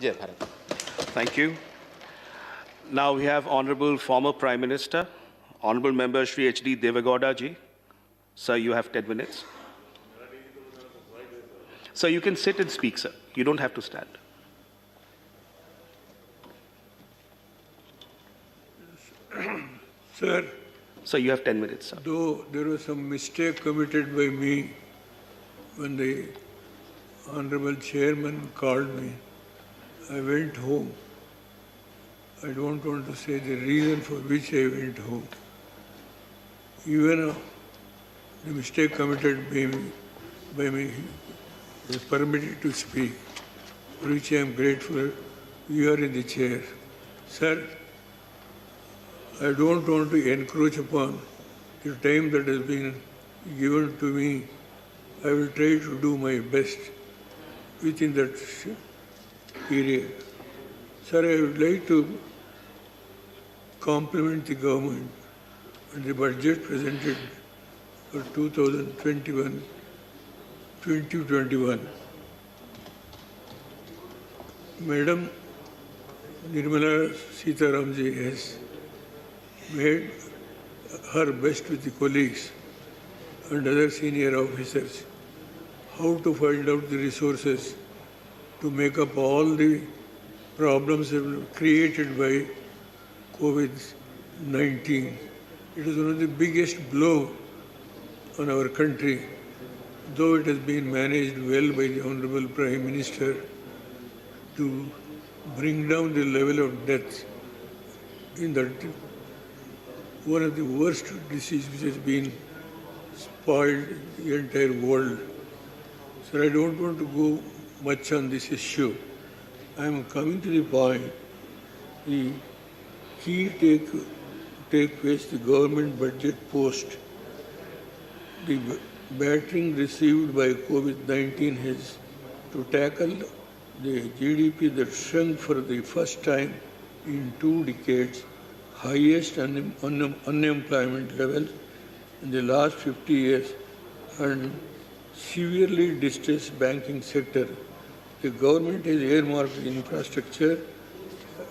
Jai Bharat. Thank you. Now we have Honorable former Prime Minister, Honorable Member Shri H.D. Devagowda ji. Sir, you have 10 minutes. Sir, you can sit and speak, sir. You don't have to stand. Sir, Sir, you have 10 minutes, sir. though there was some mistake committed by me when the Honorable Chairman called me, I went home. I don't want to say the reason for which I went home. Even the mistake committed by me was permitted to speak, for which I am grateful. You are in the chair. Sir, I don't want to encroach upon the time that has been given to me. I will try to do my best within that period. Sir, I would like to compliment the government on the budget presented for 2021. Madam Nirmala Sitaramji has made her best with the colleagues and other senior officers how to find out the resources to make up all the problems created by COVID-19. It is one of the biggest blow on our country, though it has been managed well by the Honorable Prime Minister to bring down the level of death in that one of the worst diseases which has been spoiled the entire world. So I don't want to go much on this issue. I am coming to the point. The key take place the government budget post. The battering received by COVID-19 has to tackle the GDP that shrunk for the first time in 2 decades, highest unemployment level in the last 50 years, and severely distressed banking sector. The government has earmarked infrastructure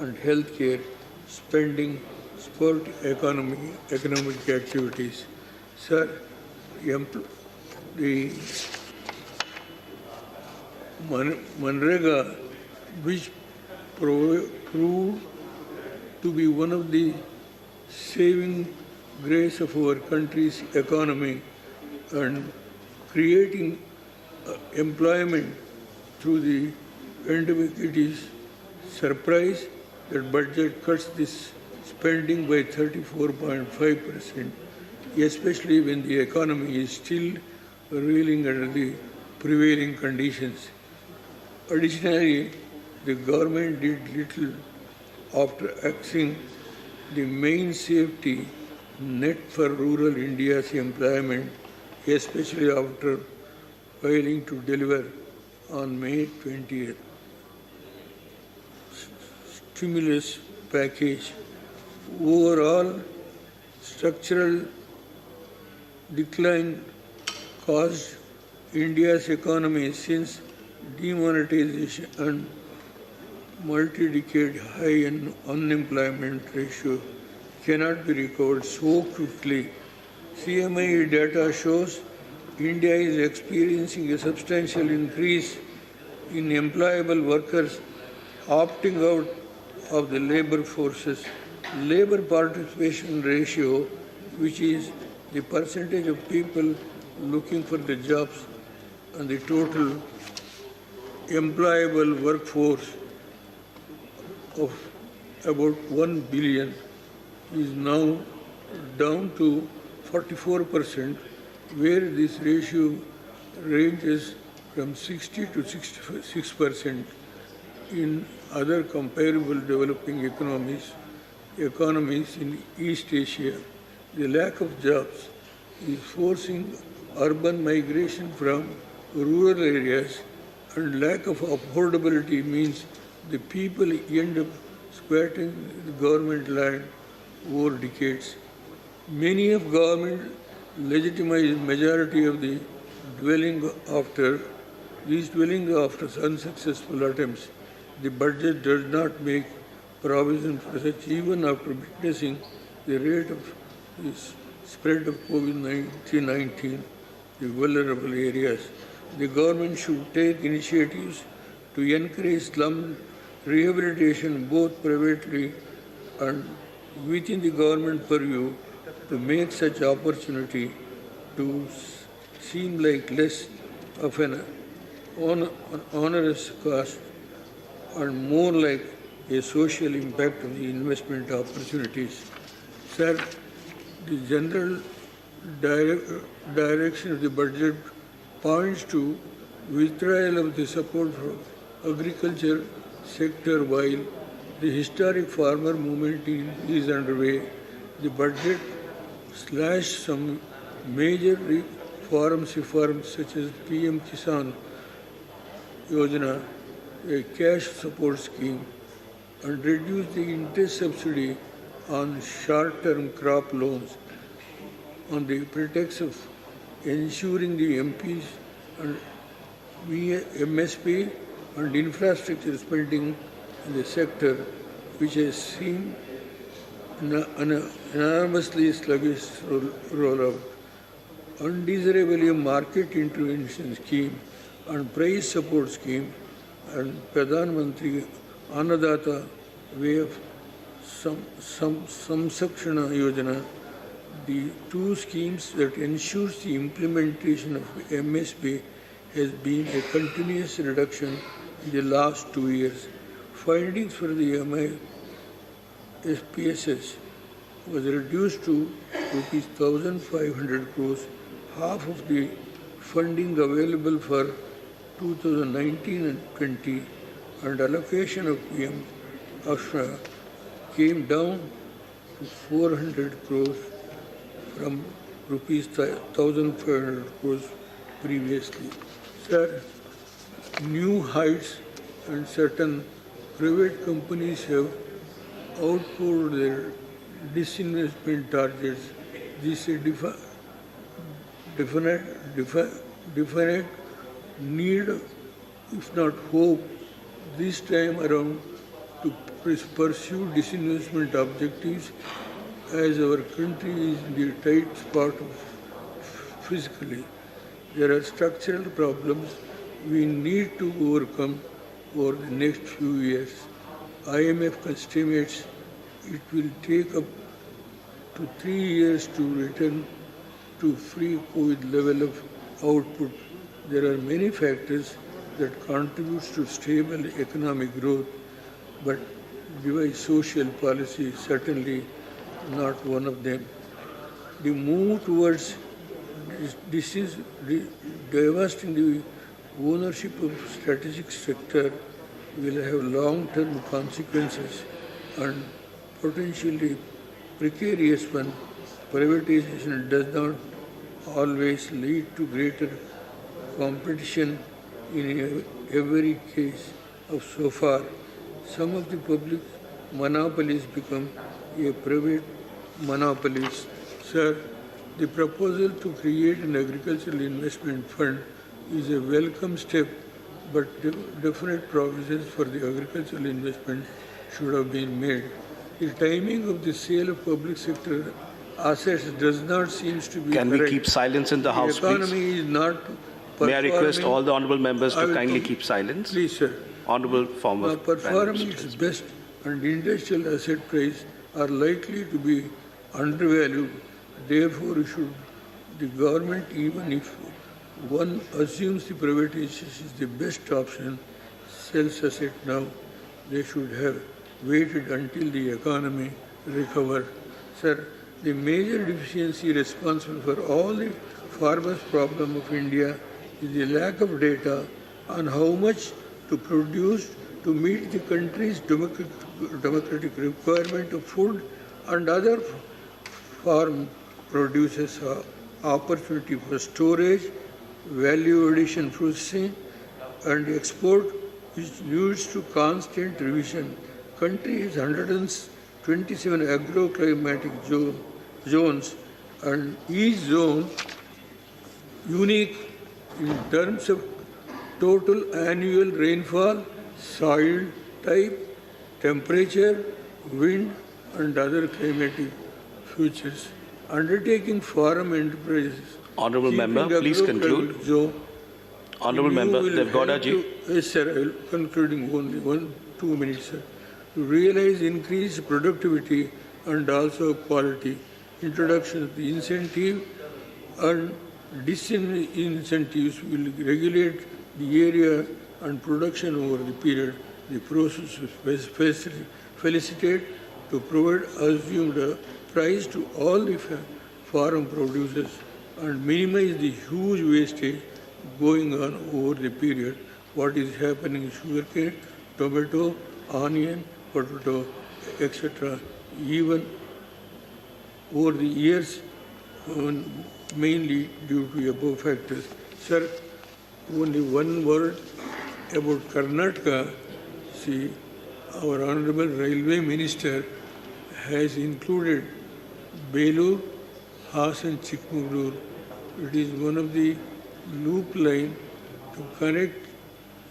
and healthcare spending, support economic activities. Sir, the Manrega, which proved to be one of the saving grace of our country's economy and creating employment through the pandemic, it is surprise that budget cuts this spending by 34.5%, especially when the economy is still reeling under the prevailing conditions. Additionally, the government did little after axing the main safety net for rural India's employment, especially after failing to deliver on May 20th. Stimulus package. Overall, structural decline caused India's economy since demonetization and multi-decade high unemployment ratio cannot be recovered so quickly. CMI data shows India is experiencing a substantial increase in employable workers opting out of the labor forces. Labor participation ratio, which is the percentage of people looking for the jobs and the total employable workforce of about 1 billion, is now down to 44%, where this ratio ranges from 60 to 66% in other comparable developing economies in East Asia. The lack of jobs is forcing urban migration from rural areas, and lack of affordability means the people end up squatting the government land over decades. Many of government legitimized majority of the dwelling after unsuccessful attempts. the budget does not make provision for such even after witnessing the rate of the spread of COVID-19, the vulnerable areas. The government should take initiatives to encourage slum rehabilitation both privately and within the government purview to make such opportunity to seem like less of an onerous cost and more like a social impact of the investment opportunities. Sir, the general direction of the budget points to withdrawal of the support for agriculture sector while the historic farmer movement is underway. The budget slashed some major reforms such as PM Kisan Yojana, a cash support scheme, and reduced the interest subsidy on short-term crop loans on the pretext of ensuring the MPs and MSP and infrastructure spending in the sector, which has seen an enormously sluggish rollout. Undesirable market intervention scheme and price support scheme and Pradhan Mantri Annadata way of Samsakshana Yojana, the two schemes that ensures the implementation of MSP has been a continuous reduction in the last 2 years. Findings for the MISPSS was reduced to rupees 1,500 crores, half of the funding available for 2019 and 20, and allocation of PM Ashra came down to 400 crores from rupees 1,500 crores previously. Sir, new heights and certain private companies have outpoured their disinvestment targets. This is a definite need, if not hope, this time around to pursue disinvestment objectives as our country is in the tight spot physically. There are structural problems we need to overcome over the next few years. IMF estimates it will take up to 3 years to return to pre-COVID level of output. There are many factors that contribute to stable economic growth, but device social policy is certainly not one of them. The move towards divesting the ownership of strategic sector will have long-term consequences and potentially precarious when privatization does not always lead to greater competition in every case of so far. Some of the public monopolies become a private monopolies. Sir, the proposal to create an agricultural investment fund is a welcome step, but definite provisions for the agricultural investment should have been made. The timing of the sale of public sector assets does not seem to be Can correct. we keep silence in the House, The economy please? is not May I request performing- all the honourable members I to will kindly com- keep silence? Please, sir. Honourable former Prime Performing Minister. its best and industrial asset price are likely to be undervalued. Therefore, the government, even if one assumes the privatization is the best option, sells asset now, they should have waited until the economy recovered. Sir, the major deficiency responsible for all the farmers' problem of India is the lack of data on how much to produce to meet the country's democratic requirement of food and other farm produces opportunity for storage, value addition processing and export which leads to constant revision. Country is 127 agroclimatic zones and each zone unique in terms of total annual rainfall, soil, type, temperature, wind, and other climatic features. Undertaking farm enterprises. Honorable keeping member, please agro-chemical conclude. zone. Honorable You member, will Devgowda have ji. to- Yes, sir, I will concluding only 2 minutes, sir. To realize increased productivity and also quality, introduction of the incentive and disincentives will regulate the area and production over the period. The process is felicitate to provide assumed price to all the farm producers and minimize the huge wastage going on over the period. What is happening in sugarcane, tomato, onion, potato, etc. Even over the years, mainly due to above factors. Sir, only one word about Karnataka. See, our Honorable Railway Minister has included Belur, Hassan, Chikmagalur. It is one of the loop line to connect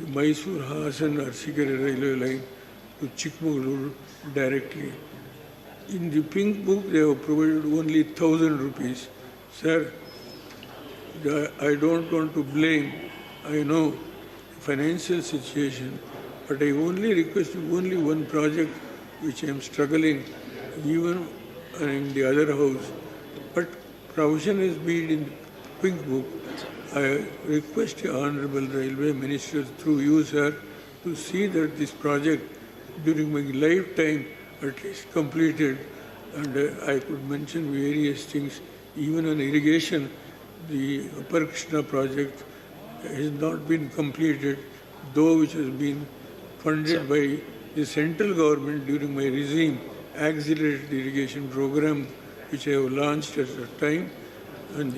the Mysore, Hassan, Arsikara railway line to Chikmagalur directly. In the pink book, they have provided only 1,000 rupees. Sir, I don't want to blame. I know the financial situation, but I only request only one project which I am struggling, even in the other house. But provision is made in the pink book. I request the Honorable Railway Minister through you, sir, to see that this project during my lifetime at least completed. And I could mention various things. Even on irrigation, the Upper Krishna project has not been completed, though which has been funded by the central government during my regime, accelerated irrigation program, which I have launched at the time. And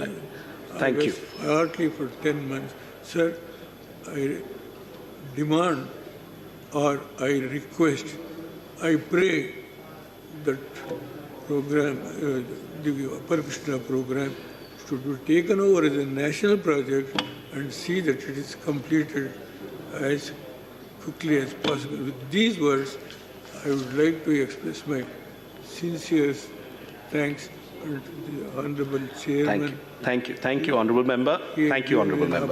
Thank I you. was hardly for 10 months. Sir, I demand or I request, I pray that program, the Upper Krishna program, should be taken over as a national project and see that it is completed as quickly as possible. With these words, I would like to express my sincere thanks to the Honorable Chairman. Thank you. Thank you, Honorable member. Thank you, Honorable member.